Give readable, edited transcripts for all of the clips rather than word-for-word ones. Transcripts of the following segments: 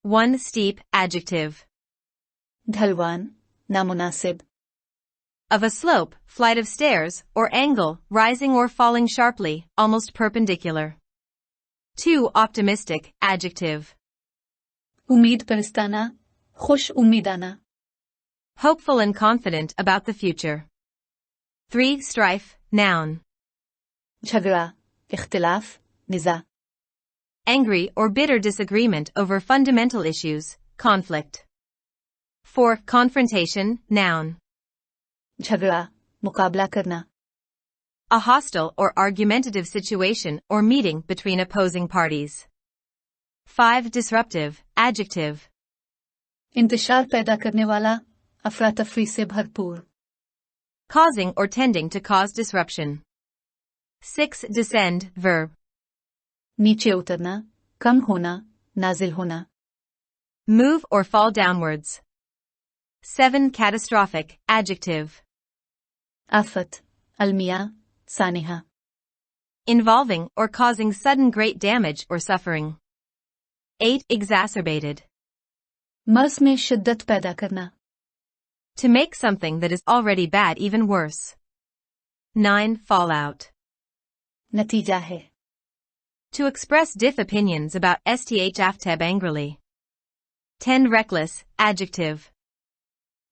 1 steep, adjective. ढलवान, नामुनासिब. Of a slope, flight of stairs, or angle, rising or falling sharply, almost perpendicular. 2 optimistic, adjective. उम्मीद परस्ताना, खुश उम्मीदाना. Hopeful and confident about the future. 3 strife, noun. झगड़ा, इख्तिलाफ, निज़ा. Angry or bitter disagreement over fundamental issues, conflict. 4 confrontation, noun. झगड़ा, मुकाबला करना. A hostile or argumentative situation or meeting between opposing parties. 5 disruptive, adjective. इंतशार पैदा करने वाला, अफरा तफरी से भरपूर. Causing or tending to cause disruption. 6 descend, verb. नीचे उतरना, कम होना, नाजिल होना. Move or fall downwards. 7 catastrophic, adjective. आफत, अलमिया, सानिहा. Involving or causing sudden great damage or suffering. 8 exacerbated. मर्ज में शिद्दत पैदा करना. To make something that is already bad even worse. 9 fallout. नतीजा है. To express diff opinions about sth afteb angrily. 10 reckless, adjective.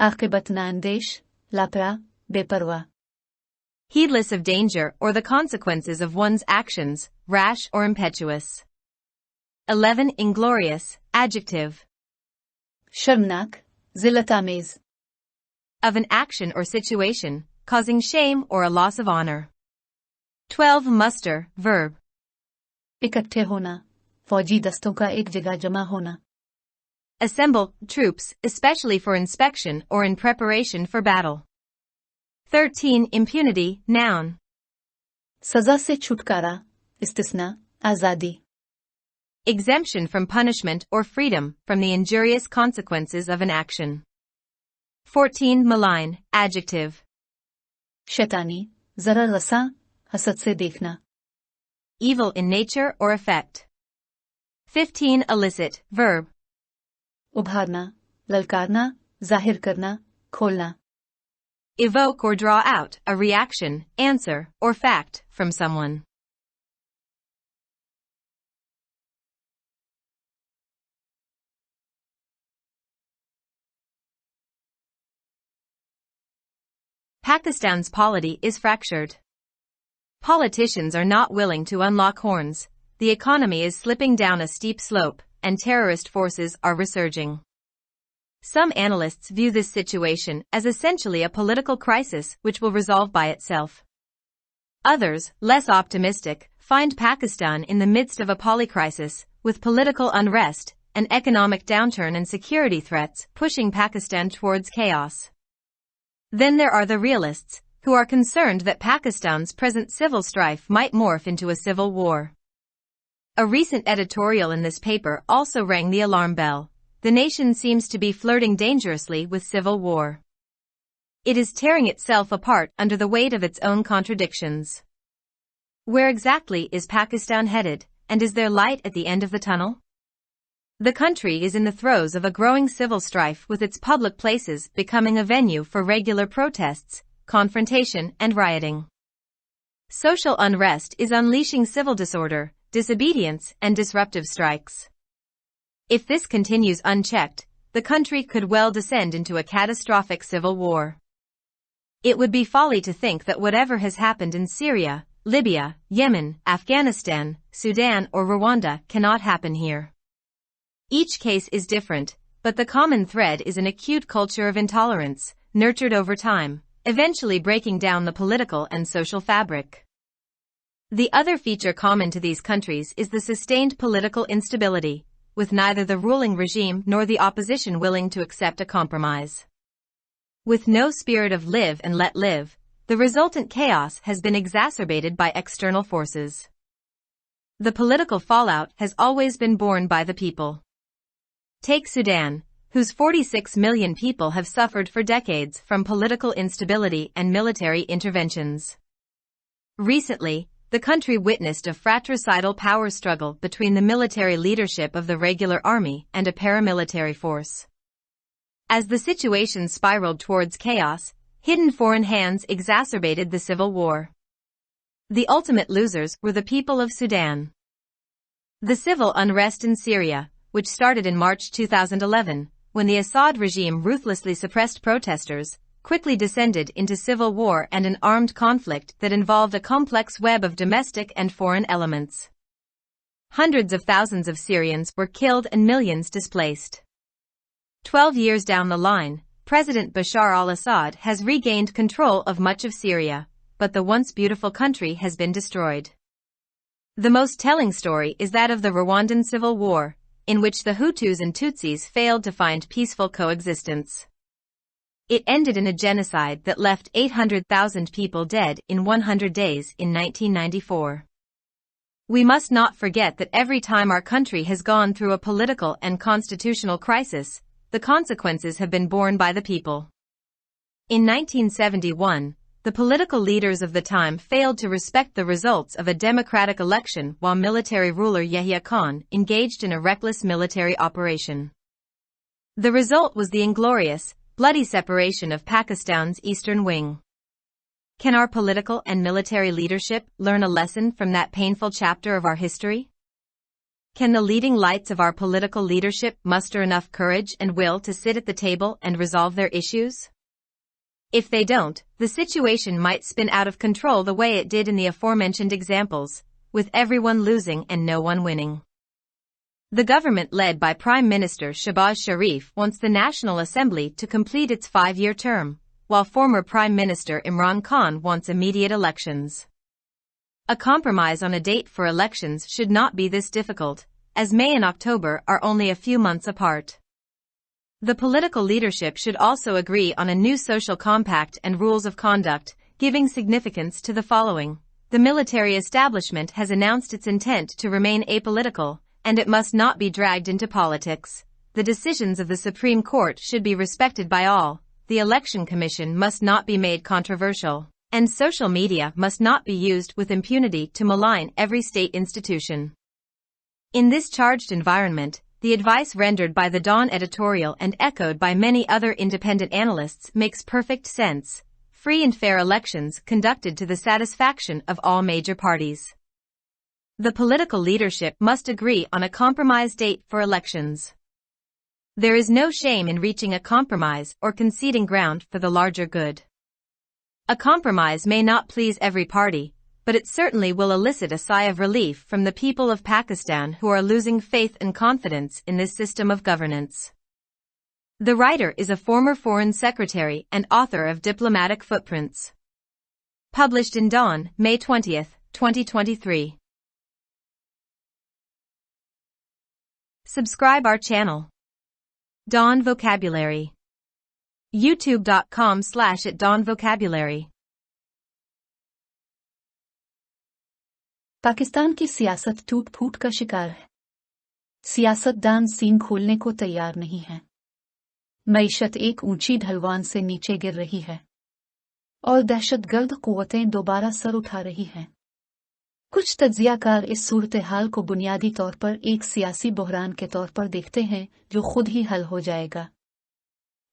आक़िबत नाअंदेश, Lapra, बेपरवाह. Heedless of danger or the consequences of one's actions, rash or impetuous. 11 inglorious, adjective. शर्मनाक, ज़िल्लत-आमेज़. Of an action or situation, causing shame or a loss of honor. 12 muster, verb. इकट्ठे होना, फौजी दस्तों का एक जगह जमा होना. Assemble troops, especially for inspection or in preparation for battle. 13 impunity, noun. सजा से छुटकारा, इस्तिस्ना, आज़ादी. Exemption from punishment or freedom from the injurious consequences of an action. 14 malign, adjective. शैतानी, ज़रा रसा, हसद से देखना. Evil in nature or effect. 15 illicit, verb. उभारना, ललकारना, जाहिर करना, खोलना. Evoke or draw out a reaction, answer, or fact from someone. Pakistan's polity is fractured. Politicians are not willing to unlock horns, the economy is slipping down a steep slope, and terrorist forces are resurging. Some analysts view this situation as essentially a political crisis which will resolve by itself. Others, less optimistic, find Pakistan in the midst of a polycrisis, with political unrest, an economic downturn and security threats pushing Pakistan towards chaos. Then there are the realists, who are concerned that Pakistan's present civil strife might morph into a civil war. A recent editorial in this paper also rang the alarm bell. The nation seems to be flirting dangerously with civil war. It is tearing itself apart under the weight of its own contradictions. Where exactly is Pakistan headed, and is there light at the end of the tunnel? The country is in the throes of a growing civil strife, with its public places becoming a venue for regular protests, confrontation, and rioting. Social unrest is unleashing civil disorder, disobedience, and disruptive strikes. If this continues unchecked, the country could well descend into a catastrophic civil war. It would be folly to think that whatever has happened in Syria, Libya, Yemen, Afghanistan, Sudan, or Rwanda cannot happen here. Each case is different, but the common thread is an acute culture of intolerance, nurtured over time, eventually breaking down the political and social fabric. The other feature common to these countries is the sustained political instability, with neither the ruling regime nor the opposition willing to accept a compromise. With no spirit of live and let live, the resultant chaos has been exacerbated by external forces. The political fallout has always been borne by the people. Take Sudan, whose 46 million people have suffered for decades from political instability and military interventions. Recently, the country witnessed a fratricidal power struggle between the military leadership of the regular army and a paramilitary force. As the situation spiraled towards chaos, hidden foreign hands exacerbated the civil war. The ultimate losers were the people of Sudan. The civil unrest in Syria, which started in March 2011, when the Assad regime ruthlessly suppressed protesters, quickly descended into civil war and an armed conflict that involved a complex web of domestic and foreign elements. Hundreds of thousands of Syrians were killed and millions displaced. 12 years down the line, President Bashar al-Assad has regained control of much of Syria, but the once beautiful country has been destroyed. The most telling story is that of the Rwandan Civil War, in which the Hutus and Tutsis failed to find peaceful coexistence. It ended in a genocide that left 800,000 people dead in 100 days in 1994. We must not forget that every time our country has gone through a political and constitutional crisis, the consequences have been borne by the people. In 1971, the political leaders of the time failed to respect the results of a democratic election while military ruler Yahya Khan engaged in a reckless military operation. The result was the inglorious, bloody separation of Pakistan's eastern wing. Can our political and military leadership learn a lesson from that painful chapter of our history? Can the leading lights of our political leadership muster enough courage and will to sit at the table and resolve their issues? If they don't, the situation might spin out of control the way it did in the aforementioned examples, with everyone losing and no one winning. The government led by Prime Minister Shehbaz Sharif wants the National Assembly to complete its 5-year term, while former Prime Minister Imran Khan wants immediate elections. A compromise on a date for elections should not be this difficult, as May and October are only a few months apart. The political leadership should also agree on a new social compact and rules of conduct, giving significance to the following. The military establishment has announced its intent to remain apolitical, and it must not be dragged into politics. The decisions of the Supreme Court should be respected by all. The Election Commission must not be made controversial, and social media must not be used with impunity to malign every state institution. In this charged environment, the advice rendered by the Dawn editorial and echoed by many other independent analysts makes perfect sense. Free and fair elections conducted to the satisfaction of all major parties. The political leadership must agree on a compromise date for elections. There is no shame in reaching a compromise or conceding ground for the larger good. A compromise may not please every party, but it certainly will elicit a sigh of relief from the people of Pakistan who are losing faith and confidence in this system of governance. The writer is a former foreign secretary and author of Diplomatic Footprints. Published in Dawn, May 20, 2023. Subscribe our channel. Dawn Vocabulary. youtube.com/@dawnvocabulary. Pakistan की सियासत टूट फूट का शिकार है। सियासतदान सींग खोलने को तैयार नहीं है। मईशत एक ऊंची ढलवान से नीचे गिर रही है और दहशतगर्द कुव्वतें दोबारा सर उठा रही हैं। कुछ तज्जियाकार इस सूरत हाल को बुनियादी तौर पर एक सियासी बहरान के तौर पर देखते हैं जो खुद ही हल हो जाएगा।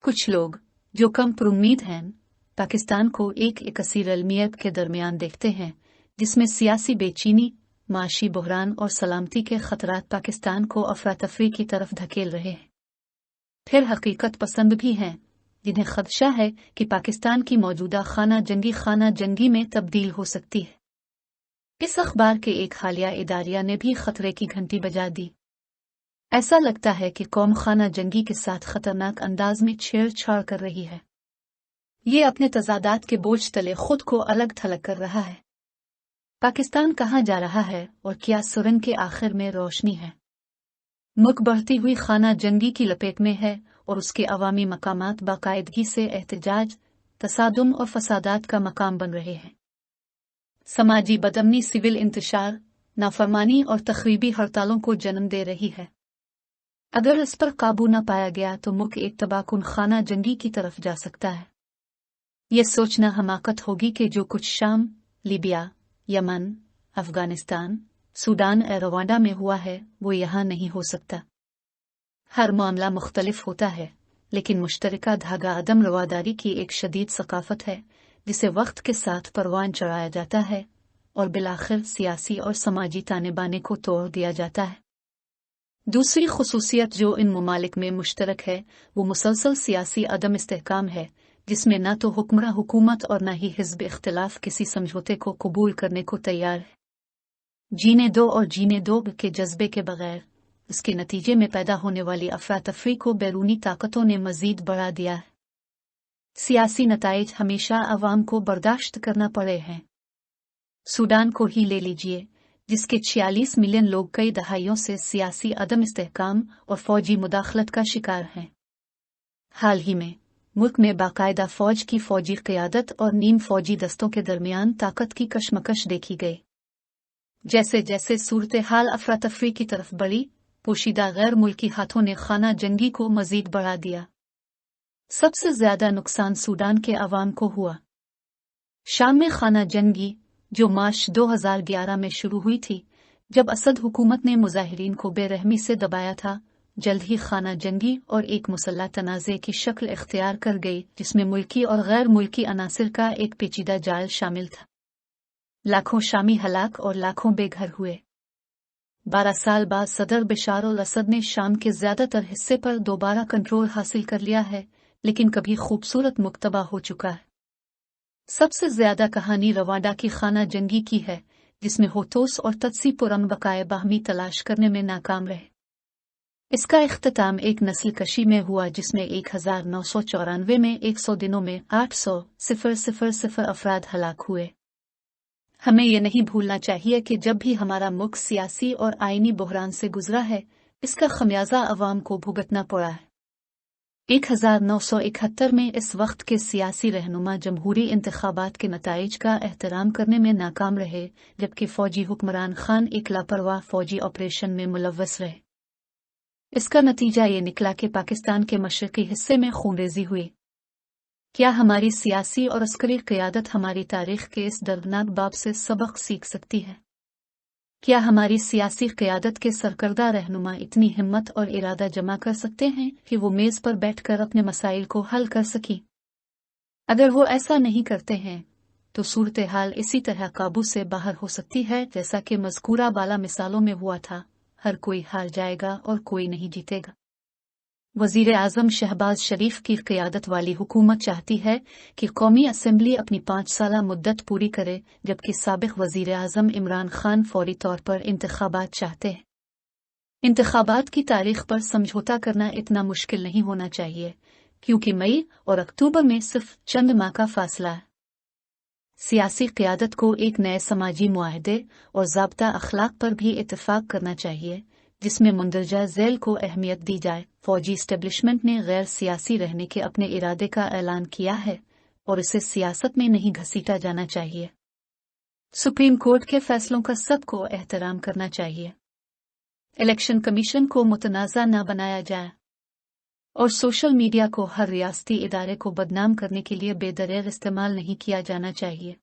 कुछ लोग, जो कम पुरुम्मीद हैं, पाकिस्तान को एक कसीर अलमियत के दरमियान देखते हैं, जिसमें सियासी बेचैनी, माशी बहरान और सलामती के खतरात पाकिस्तान को अफरा-तफरी की तरफ धकेल रहे हैं। फिर हकीकत पसंद भी हैं, जिन्हें खदशा है कि पाकिस्तान की मौजूदा खाना जंगी में तब्दील हो सकती है। इस अखबार के एक हालिया इदारिया ने भी खतरे की घंटी बजा दी। ऐसा लगता है कि कौम खाना जंगी के साथ खतरनाक अंदाज में छेड़छाड़ कर रही है। ये अपने तजादात के बोझ तले खुद को अलग थलग कर रहा है। पाकिस्तान कहाँ जा रहा है और क्या सुरंग के आखिर में रोशनी है? मुल्क बढ़ती हुई खाना जंगी की लपेट में है और उसके अवामी मकामात बाकायदगी से एहतजाज, तसादुम और फसादात का मकाम बन रहे हैं। समाजी बदअमनी सिविल इंतशार, नाफरमानी और तखरीबी हड़तालों को जन्म दे रही है। अगर इस पर काबू न पाया गया तो मुल्क एक तबाहकुन खाना जंगी की तरफ जा सकता है। यह सोचना हमाकत होगी कि जो कुछ शाम, लीबिया, यमन, अफगानिस्तान, सूडान और रवांडा में हुआ है वो यहाँ नहीं हो सकता। हर मामला मुख्तलिफ होता है, लेकिन मुश्तरका धागा अदम रवादारी की एक शदीद सकाफत है जिसे वक्त के साथ परवान चढ़ाया जाता है और बिलाखिर सियासी और समाजी ताने बाने को तोड़ दिया जाता है। दूसरी खुसूसियत जो इन ममालिक में मुश्तरक है वो मुसलसल सियासी अदम इस्तेहकाम है, जिसमें न तो हुक्मरां हुकूमत और न ही हिज़्ब इख्तिलाफ किसी समझौते को कबूल करने को तैयार है। जीने दो और जीने दो के जज्बे के बगैर इसके नतीजे में पैदा होने वाली अफरा तफरी को बैरूनी ताकतों ने मजीद बढ़ा दिया है। सियासी नताइज हमेशा अवाम को बर्दाश्त करना पड़े हैं। सूडान को ही ले लीजिए, जिसके 46 मिलियन लोग कई दहाइयों से सियासी अदम इस्तेहकाम और फौजी मुदाखलत का शिकार हैं। हाल ही में मुल्क में बाकायदा फौज की फौजी क़यादत और नीम फौजी दस्तों के दरमियान ताकत की कशमकश देखी गई। जैसे जैसे सूरत हाल अफरा तफरी की तरफ बढ़ी, पोशीदा गैर मुल्की हाथों ने खाना जंगी को मजीद बढ़ा दिया। सबसे ज्यादा नुकसान सूडान के अवाम को हुआ। शाम में खाना जंगी, जो मार्च 2011 में शुरू हुई थी, जब असद हुकूमत ने मुजाहिरीन को बेरहमी से दबाया था, जल्द ही खाना जंगी और एक मुसल्ला तनाज़े की शक्ल इख्तियार कर गई, जिसमें मुल्की और गैर मुल्की अनासिर का एक पेचीदा जाल शामिल था। लाखों शामी हलाक और लाखों बेघर हुए। 12 साल बाद सदर बशार अल असद ने शाम के ज्यादातर हिस्से पर दोबारा कंट्रोल हासिल कर लिया है, लेकिन कभी खूबसूरत मुक्तबा हो चुका है। सबसे ज्यादा कहानी रवांडा की खाना जंगी की है, जिसमें होतोस और तत्सी पुरम बकाए बाहमी तलाश करने में नाकाम रहे। इसका इख्तिताम एक नस्ल कशी में हुआ, जिसमें 1994 में 100 दिनों में 800,000 अफराद हलाक हुए। हमें यह नहीं भूलना चाहिए कि जब भी हमारा मुल्क सियासी और आईनी बहरान से गुजरा है, इसका खमियाजा अवाम को भुगतना पड़ा है। 1971 में इस वक्त के सियासी रहनुमा जमहूरी इंतखाबात के नताइज का एहतराम करने में नाकाम रहे, जबकि फौजी हुक्मरान खान एक लापरवाह फौजी ऑपरेशन में मुलव्वस रहे। इसका नतीजा ये निकला कि पाकिस्तान के मशरकी हिस्से में खूनरेजी हुई। क्या हमारी सियासी और अस्करी क़यादत हमारी तारीख के इस दर्दनाक बाब से सबक सीख सकती है? क्या हमारी सियासी क़यादत के सरकर्दा रहनुमा इतनी हिम्मत और इरादा जमा कर सकते हैं कि वो मेज़ पर बैठकर अपने मसाइल को हल कर सकें? अगर वो ऐसा नहीं करते हैं, तो सूरत हाल इसी तरह काबू से बाहर हो सकती है जैसा कि मज़कूरा बाला मिसालों में हुआ था। हर कोई हार जाएगा और कोई नहीं जीतेगा। वज़ीर आज़म शहबाज शरीफ की क़यादत वाली हुकूमत चाहती है कि कौमी असेंबली अपनी 5 साला मुद्दत पूरी करे, जबकि साबिक़ वज़ीर आज़म इमरान खान फौरी तौर पर इंतखाबात चाहते हैं। इंतखाबात की तारीख पर समझौता करना इतना मुश्किल नहीं होना चाहिए, क्योंकि मई और अक्टूबर में सिर्फ चंद माह का फासला है। सियासी क़यादत को एक नए समाजी मुआहदे और ज़ाब्ता अखलाक पर भी इत्तेफाक करना चाहिए, जिसमें मुंदरजा झैल को अहमियत दी जाए। फौजी इस्टेब्लिशमेंट ने गैर सियासी रहने के अपने इरादे का ऐलान किया है और इसे सियासत में नहीं घसीटा जाना चाहिए। सुप्रीम कोर्ट के फैसलों का सबको एहतराम करना चाहिए। इलेक्शन कमीशन को मुतनाज़ा न बनाया जाए और सोशल मीडिया को हर रियासती इदारे को बदनाम करने के लिए बेदरेर इस्तेमाल नहीं किया जाना चाहिए।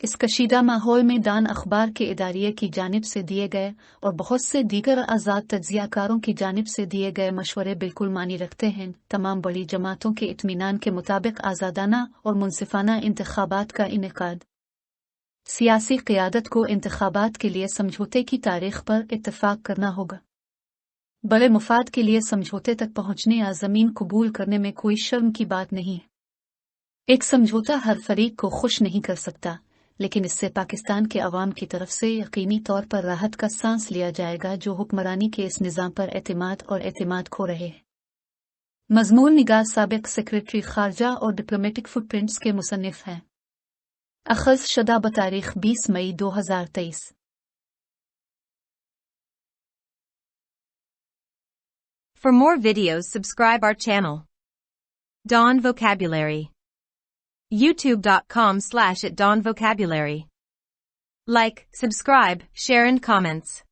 इस कशीदा माहौल में दान अखबार के इदारिये की जानिब से दिए गए और बहुत से दीगर आज़ाद तज्ज़ियाकारों की जानिब से दिए गए मशवरे बिल्कुल मानी रखते हैं। तमाम बड़ी जमातों के इत्मीनान के मुताबिक आज़ादाना और मुनसिफाना इंतखाबात का इनेकाद। सियासी क़यादत को इंतखाबात के लिए समझौते की तारीख पर इत्तफाक करना होगा। बड़े मुफाद के लिए समझौते तक पहुँचने या ज़मीन कबूल करने में कोई शर्म की बात नहीं है। एक समझौता हर फरीक को खुश नहीं कर सकता, लेकिन इससे पाकिस्तान के अवाम की तरफ से यकीनी तौर पर राहत का सांस लिया जाएगा, जो हुक्मरानी के इस निज़ाम पर एतमाद और एतमाद खो रहे हैं। मज़मून निगाह साबिक़ सेक्रेटरी खारजा और डिप्लोमेटिक फुटप्रिंट्स के मुसन्निफ हैं। अखज़ शदा बतारीख 20 मई 2023। For more videos, subscribe our channel. Dawn Vocabulary. YouTube.com/@dawnvocabulary. Like, subscribe, share and comments.